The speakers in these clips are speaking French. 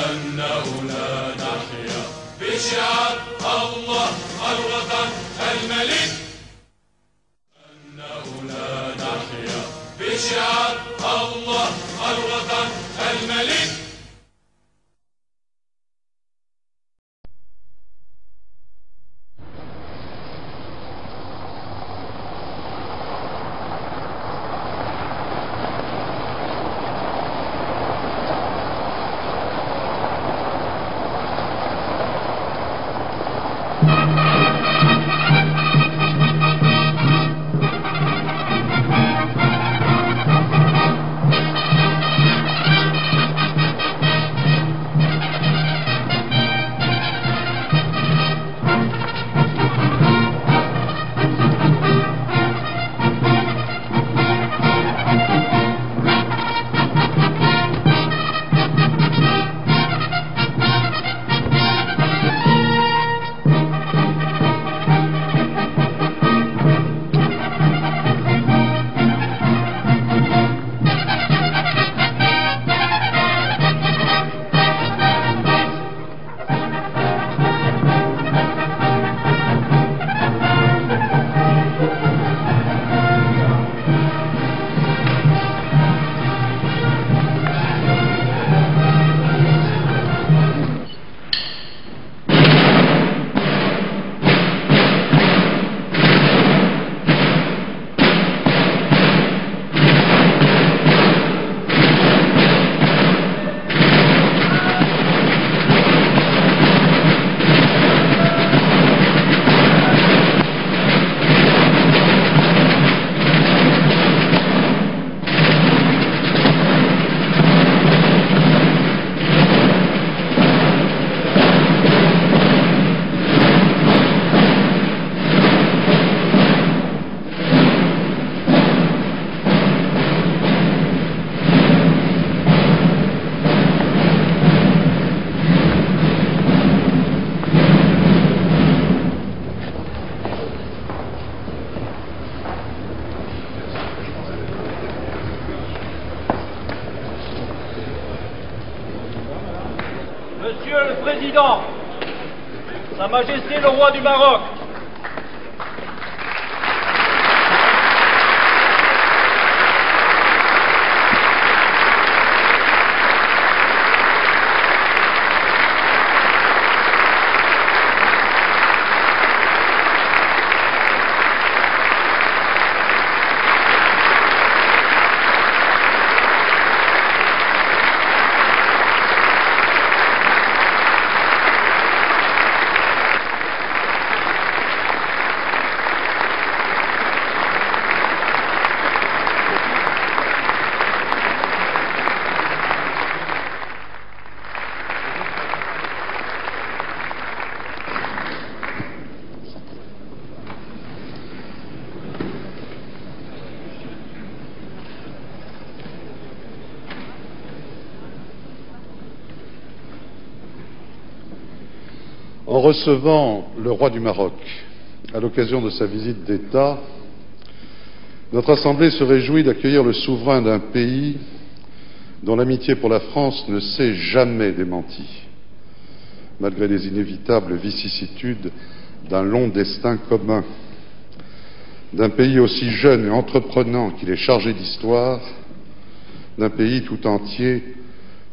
أنه لا نحيا بشعار الله الوطن الملك، أنه لا نحيا بشعار الله الوطن الملك. Monsieur le Président, Sa Majesté le Roi du Maroc, en recevant le roi du Maroc à l'occasion de sa visite d'État, notre Assemblée se réjouit d'accueillir le souverain d'un pays dont l'amitié pour la France ne s'est jamais démentie, malgré les inévitables vicissitudes d'un long destin commun, d'un pays aussi jeune et entreprenant qu'il est chargé d'histoire, d'un pays tout entier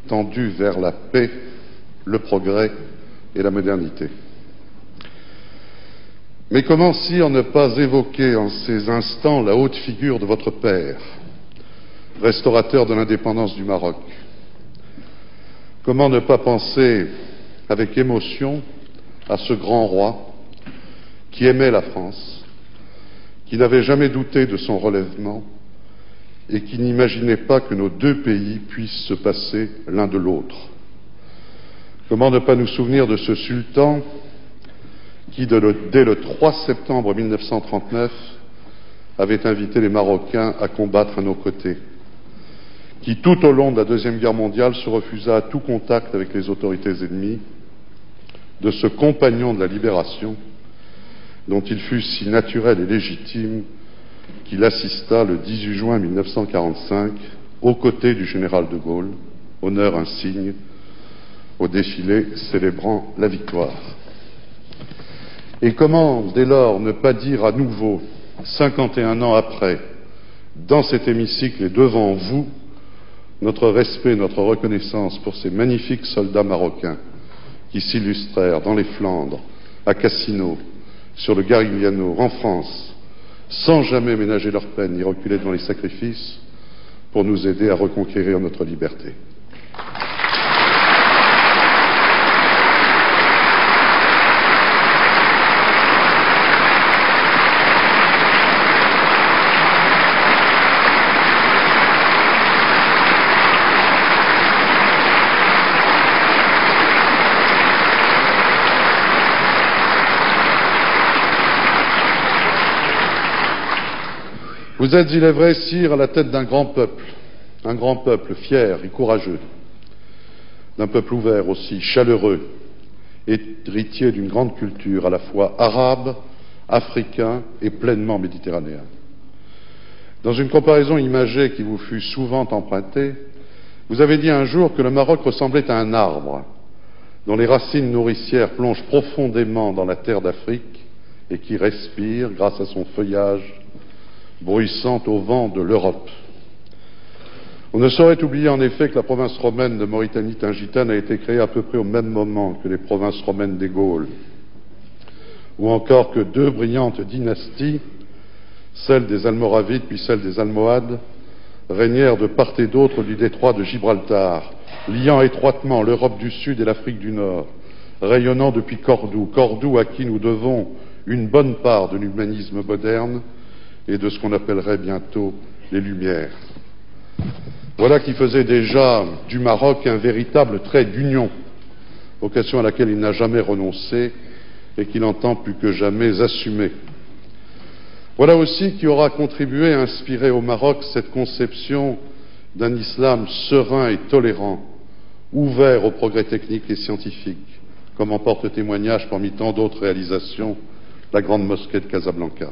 tendu vers la paix, le progrès et la modernité. Mais comment si on ne pas évoquer en ces instants la haute figure de votre père, restaurateur de l'indépendance du Maroc? Comment ne pas penser avec émotion à ce grand roi qui aimait la France, qui n'avait jamais douté de son relèvement et qui n'imaginait pas que nos deux pays puissent se passer l'un de l'autre? Comment ne pas nous souvenir de ce sultan qui, dès le 3 septembre 1939, avait invité les Marocains à combattre à nos côtés, qui, tout au long de la Deuxième Guerre mondiale, se refusa à tout contact avec les autorités ennemies, de ce compagnon de la libération, dont il fut si naturel et légitime qu'il assista le 18 juin 1945, aux côtés du général de Gaulle, honneur insigne, au défilé célébrant la victoire. Et comment, dès lors, ne pas dire à nouveau, 51 ans après, dans cet hémicycle et devant vous, notre respect, notre reconnaissance pour ces magnifiques soldats marocains qui s'illustrèrent dans les Flandres, à Cassino, sur le Garigliano, en France, sans jamais ménager leur peine ni reculer devant les sacrifices, pour nous aider à reconquérir notre liberté. Vous êtes, il est vrai, sire, à la tête d'un grand peuple fier et courageux, d'un peuple ouvert aussi, chaleureux, héritier d'une grande culture à la fois arabe, africain et pleinement méditerranéen. Dans une comparaison imagée qui vous fut souvent empruntée, vous avez dit un jour que le Maroc ressemblait à un arbre dont les racines nourricières plongent profondément dans la terre d'Afrique et qui respire grâce à son feuillage bruissant au vent de l'Europe. On ne saurait oublier en effet que la province romaine de Mauritanie-Tingitane a été créée à peu près au même moment que les provinces romaines des Gaules, ou encore que deux brillantes dynasties, celle des Almoravides puis celle des Almohades, régnèrent de part et d'autre du détroit de Gibraltar, liant étroitement l'Europe du Sud et l'Afrique du Nord, rayonnant depuis Cordoue à qui nous devons une bonne part de l'humanisme moderne et de ce qu'on appellerait bientôt les Lumières. Voilà qui faisait déjà du Maroc un véritable trait d'union, vocation à laquelle il n'a jamais renoncé et qu'il entend plus que jamais assumer. Voilà aussi qui aura contribué à inspirer au Maroc cette conception d'un islam serein et tolérant, ouvert aux progrès techniques et scientifiques, comme en porte témoignage parmi tant d'autres réalisations la grande mosquée de Casablanca.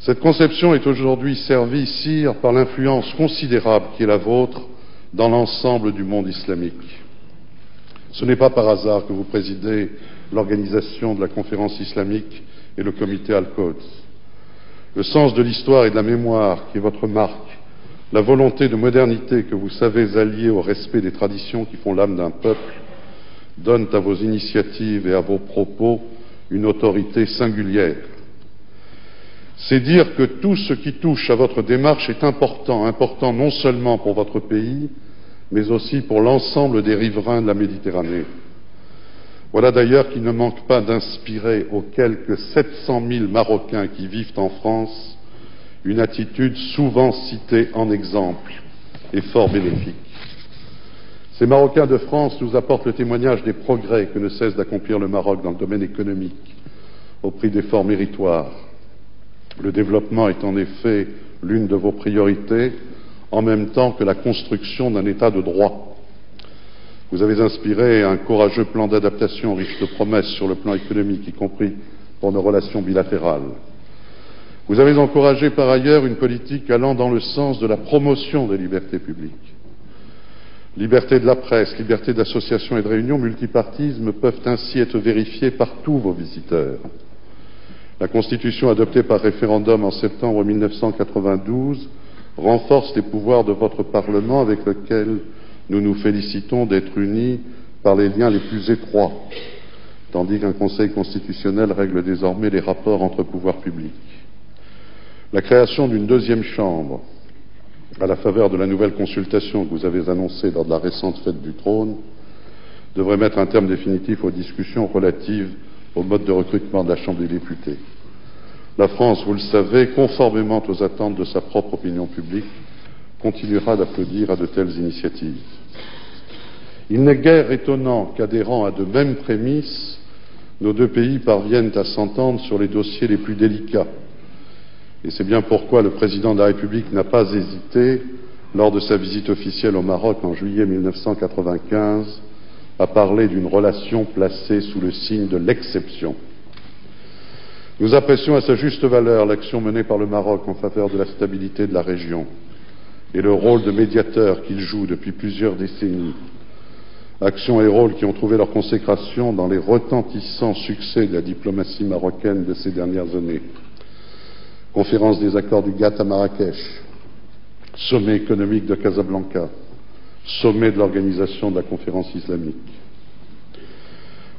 Cette conception est aujourd'hui servie, sire, par l'influence considérable qui est la vôtre dans l'ensemble du monde islamique. Ce n'est pas par hasard que vous présidez l'organisation de la conférence islamique et le comité Al-Quds. Le sens de l'histoire et de la mémoire qui est votre marque, la volonté de modernité que vous savez allier au respect des traditions qui font l'âme d'un peuple, donnent à vos initiatives et à vos propos une autorité singulière. C'est dire que tout ce qui touche à votre démarche est important non seulement pour votre pays, mais aussi pour l'ensemble des riverains de la Méditerranée. Voilà d'ailleurs qui ne manque pas d'inspirer aux quelques 700 000 Marocains qui vivent en France une attitude souvent citée en exemple et fort bénéfique. Ces Marocains de France nous apportent le témoignage des progrès que ne cesse d'accomplir le Maroc dans le domaine économique, au prix d'efforts méritoires. Le développement est en effet l'une de vos priorités, en même temps que la construction d'un État de droit. Vous avez inspiré un courageux plan d'adaptation riche de promesses sur le plan économique, y compris pour nos relations bilatérales. Vous avez encouragé par ailleurs une politique allant dans le sens de la promotion des libertés publiques. Liberté de la presse, liberté d'association et de réunion, multipartisme peuvent ainsi être vérifiés par tous vos visiteurs. La Constitution adoptée par référendum en septembre 1992 renforce les pouvoirs de votre Parlement avec lequel nous nous félicitons d'être unis par les liens les plus étroits, tandis qu'un Conseil constitutionnel règle désormais les rapports entre pouvoirs publics. La création d'une deuxième chambre, à la faveur de la nouvelle consultation que vous avez annoncée lors de la récente fête du trône, devrait mettre un terme définitif aux discussions relatives au mode de recrutement de la Chambre des députés. La France, vous le savez, conformément aux attentes de sa propre opinion publique, continuera d'applaudir à de telles initiatives. Il n'est guère étonnant qu'adhérant à de mêmes prémices, nos deux pays parviennent à s'entendre sur les dossiers les plus délicats. Et c'est bien pourquoi le président de la République n'a pas hésité, lors de sa visite officielle au Maroc en juillet 1995, à parler d'une relation placée sous le signe de l'exception. Nous apprécions à sa juste valeur l'action menée par le Maroc en faveur de la stabilité de la région et le rôle de médiateur qu'il joue depuis plusieurs décennies. actions et rôles qui ont trouvé leur consécration dans les retentissants succès de la diplomatie marocaine de ces dernières années. Conférence des accords du GATT à Marrakech, sommet économique de Casablanca, sommet de l'organisation de la conférence islamique.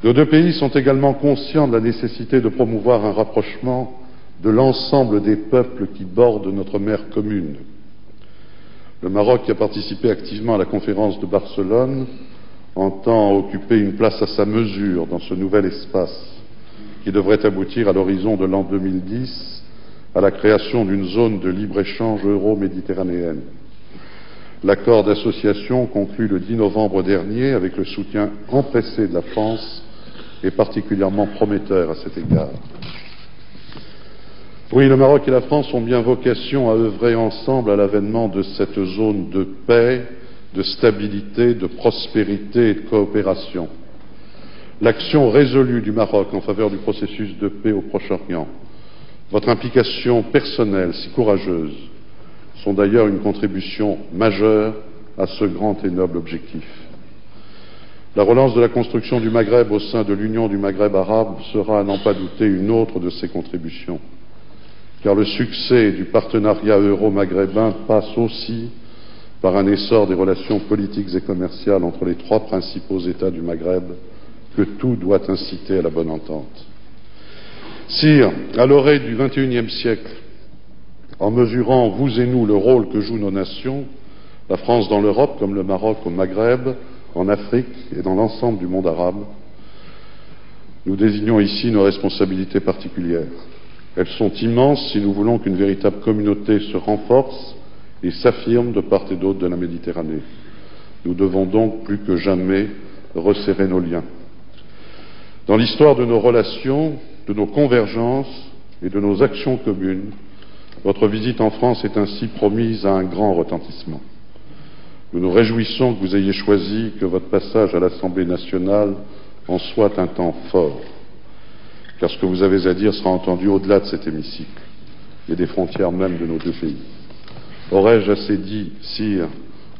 Nos deux pays sont également conscients de la nécessité de promouvoir un rapprochement de l'ensemble des peuples qui bordent notre mer commune. Le Maroc, qui a participé activement à la conférence de Barcelone, entend occuper une place à sa mesure dans ce nouvel espace qui devrait aboutir à l'horizon de l'an 2010 à la création d'une zone de libre-échange euro-méditerranéenne. L'accord d'association conclu le 10 novembre dernier avec le soutien empressé de la France est particulièrement prometteur à cet égard. Oui, le Maroc et la France ont bien vocation à œuvrer ensemble à l'avènement de cette zone de paix, de stabilité, de prospérité et de coopération. L'action résolue du Maroc en faveur du processus de paix au Proche-Orient, votre implication personnelle si courageuse, sont d'ailleurs une contribution majeure à ce grand et noble objectif. La relance de la construction du Maghreb au sein de l'Union du Maghreb arabe sera, à n'en pas douter, une autre de ces contributions, car le succès du partenariat euro-maghrébin passe aussi par un essor des relations politiques et commerciales entre les trois principaux États du Maghreb, que tout doit inciter à la bonne entente. Sire, à l'orée du XXIe siècle, en mesurant, vous et nous, le rôle que jouent nos nations, la France dans l'Europe comme le Maroc au Maghreb, en Afrique et dans l'ensemble du monde arabe, nous désignons ici nos responsabilités particulières. Elles sont immenses si nous voulons qu'une véritable communauté se renforce et s'affirme de part et d'autre de la Méditerranée. Nous devons donc plus que jamais resserrer nos liens. Dans l'histoire de nos relations, de nos convergences et de nos actions communes, votre visite en France est ainsi promise à un grand retentissement. Nous nous réjouissons que vous ayez choisi que votre passage à l'Assemblée nationale en soit un temps fort, car ce que vous avez à dire sera entendu au-delà de cet hémicycle et des frontières même de nos deux pays. Aurais-je assez dit, sire,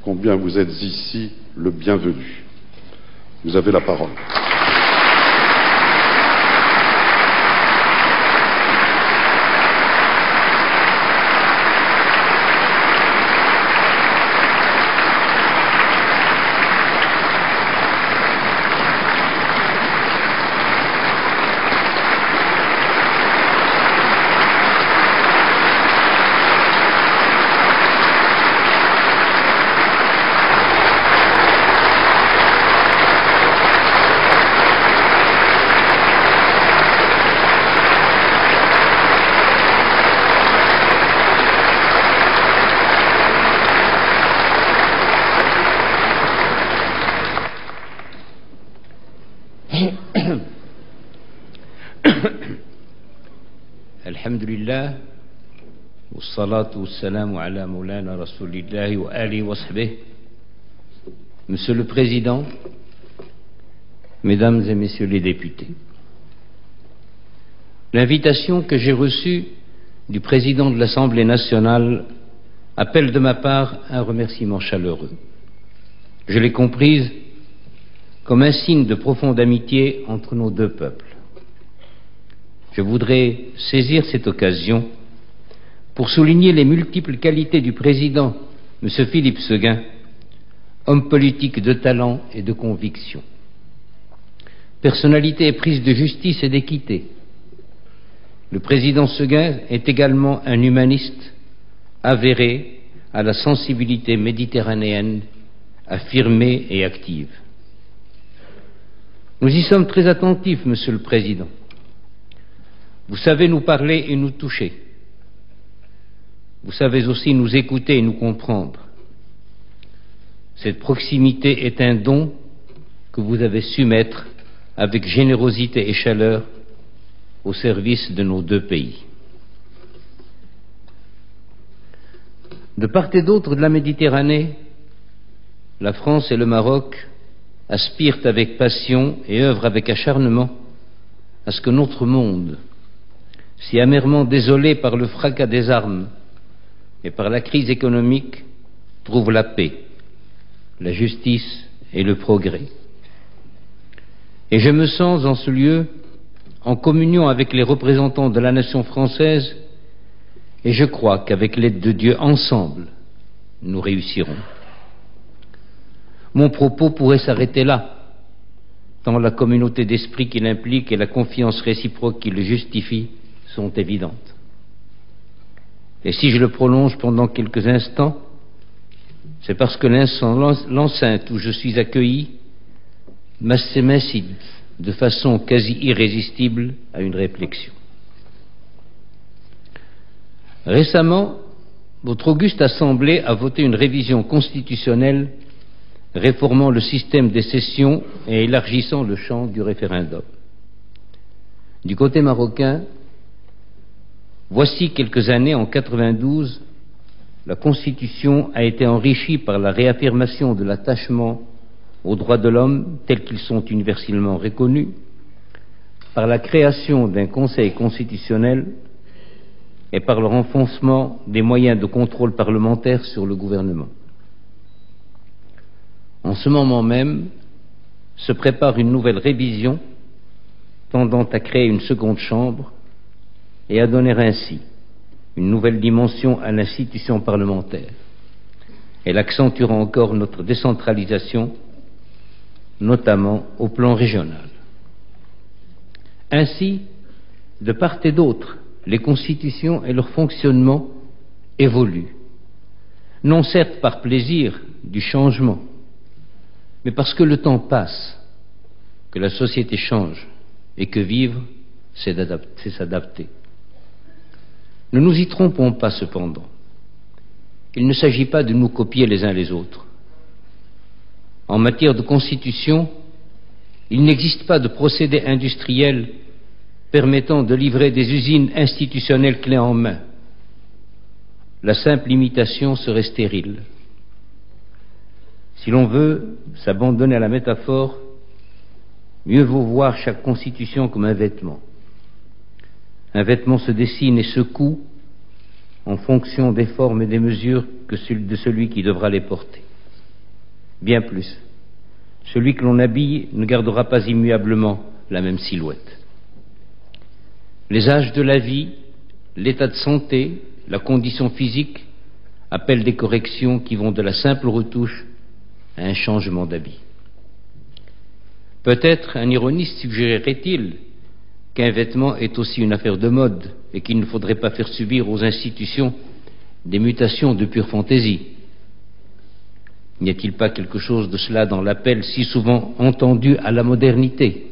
combien vous êtes ici le bienvenu. Vous avez la parole. Alhamdulillah, wassalatu wassalamu ala moulana rasulillahi wa alihi wa sahbihi. Monsieur le Président, Mesdames et Messieurs les députés, l'invitation que j'ai reçue du Président de l'Assemblée nationale appelle de ma part un remerciement chaleureux. Je l'ai comprise comme un signe de profonde amitié entre nos deux peuples. Je voudrais saisir cette occasion pour souligner les multiples qualités du président, M. Philippe Séguin, homme politique de talent et de conviction. Personnalité éprise de justice et d'équité. Le président Séguin est également un humaniste avéré à la sensibilité méditerranéenne, affirmée et active. Nous y sommes très attentifs, Monsieur le Président. Vous savez nous parler et nous toucher. Vous savez aussi nous écouter et nous comprendre. Cette proximité est un don que vous avez su mettre avec générosité et chaleur au service de nos deux pays. De part et d'autre de la Méditerranée, la France et le Maroc aspirent avec passion et œuvrent avec acharnement à ce que notre monde, si amèrement désolé par le fracas des armes et par la crise économique, trouve la paix, la justice et le progrès. Et je me sens en ce lieu en communion avec les représentants de la nation française, et je crois qu'avec l'aide de Dieu, ensemble, nous réussirons. Mon propos pourrait s'arrêter là, tant la communauté d'esprit qu'il implique et la confiance réciproque qui le justifie sont évidentes. Et si je le prolonge pendant quelques instants, c'est parce que l'enceinte où je suis accueilli m'incite de façon quasi irrésistible à une réflexion. Récemment, votre auguste assemblée a voté une révision constitutionnelle réformant le système des sessions et élargissant le champ du référendum. Du côté marocain, voici quelques années, en 92, la Constitution a été enrichie par la réaffirmation de l'attachement aux droits de l'homme tels qu'ils sont universellement reconnus, par la création d'un Conseil constitutionnel et par le renforcement des moyens de contrôle parlementaire sur le gouvernement. En ce moment même, se prépare une nouvelle révision tendant à créer une seconde chambre et à donner ainsi une nouvelle dimension à l'institution parlementaire. Elle accentuera encore notre décentralisation, notamment au plan régional. Ainsi, de part et d'autre, les constitutions et leur fonctionnement évoluent, non certes par plaisir du changement, mais parce que le temps passe, que la société change et que vivre, c'est s'adapter. Ne nous y trompons pas cependant. Il ne s'agit pas de nous copier les uns les autres. En matière de constitution, il n'existe pas de procédé industriel permettant de livrer des usines institutionnelles clés en main. La simple imitation serait stérile. Si l'on veut s'abandonner à la métaphore, mieux vaut voir chaque constitution comme un vêtement. Un vêtement se dessine et se coud en fonction des formes et des mesures de celui qui devra les porter. Bien plus, celui que l'on habille ne gardera pas immuablement la même silhouette. Les âges de la vie, l'état de santé, la condition physique appellent des corrections qui vont de la simple retouche à un changement d'habit. Peut-être un ironiste suggérerait-il qu'un vêtement est aussi une affaire de mode et qu'il ne faudrait pas faire subir aux institutions des mutations de pure fantaisie. N'y a-t-il pas quelque chose de cela dans l'appel si souvent entendu à la modernité ?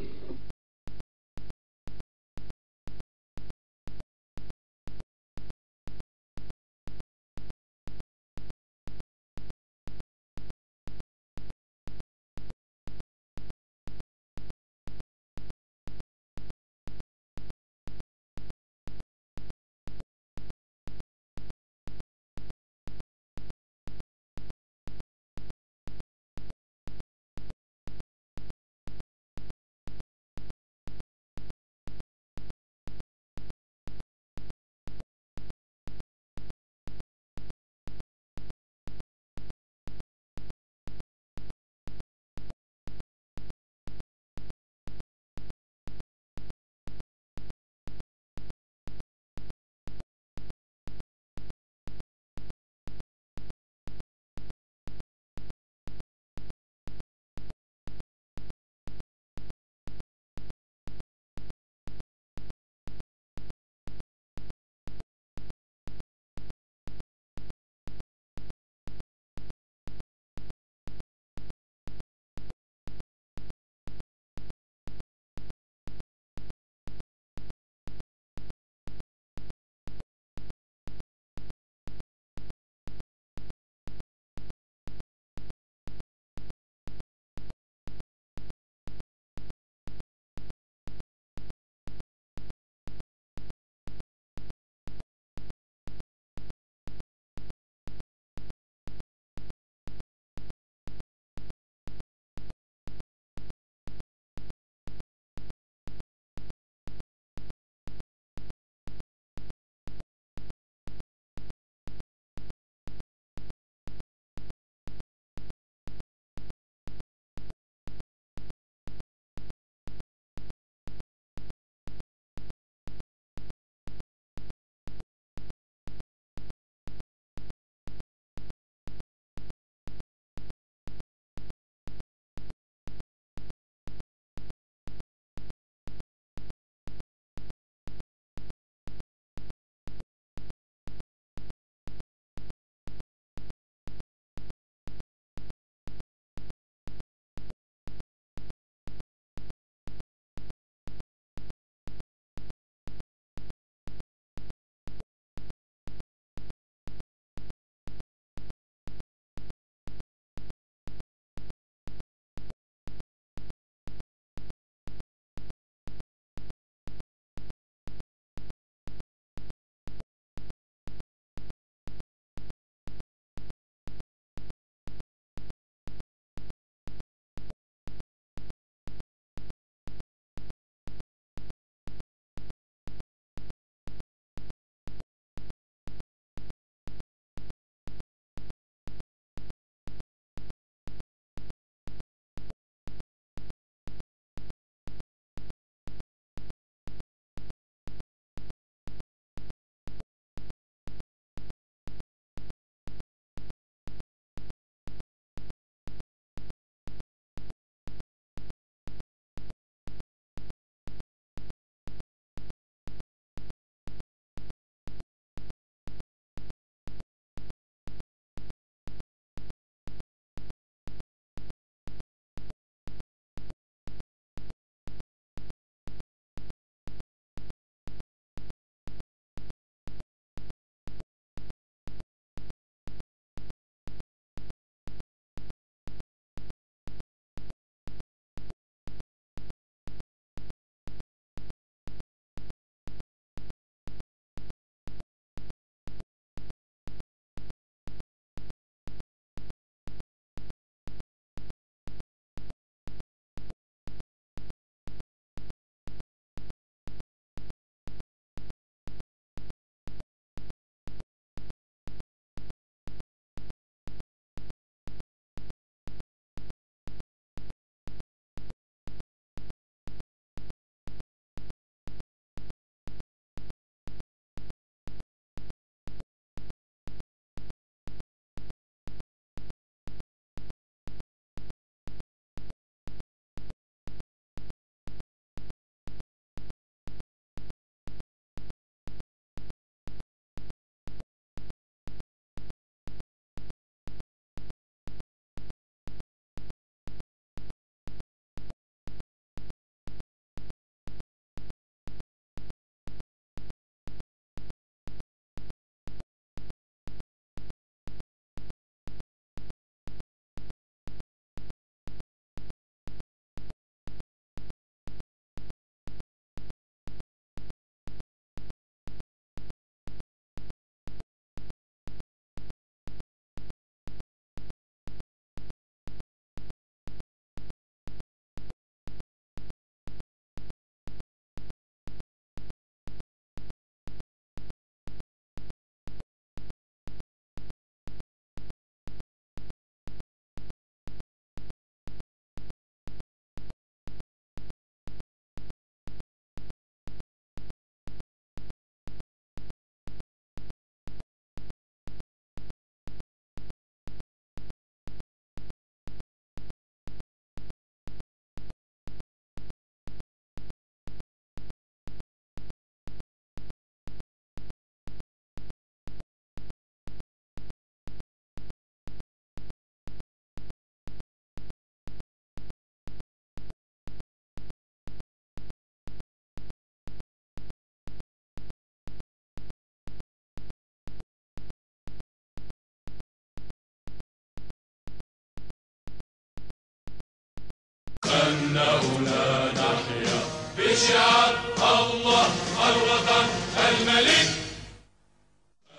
بشعار الله الوطن الملك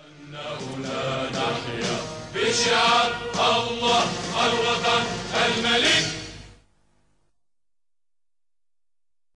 أنه لا نحيا بشعار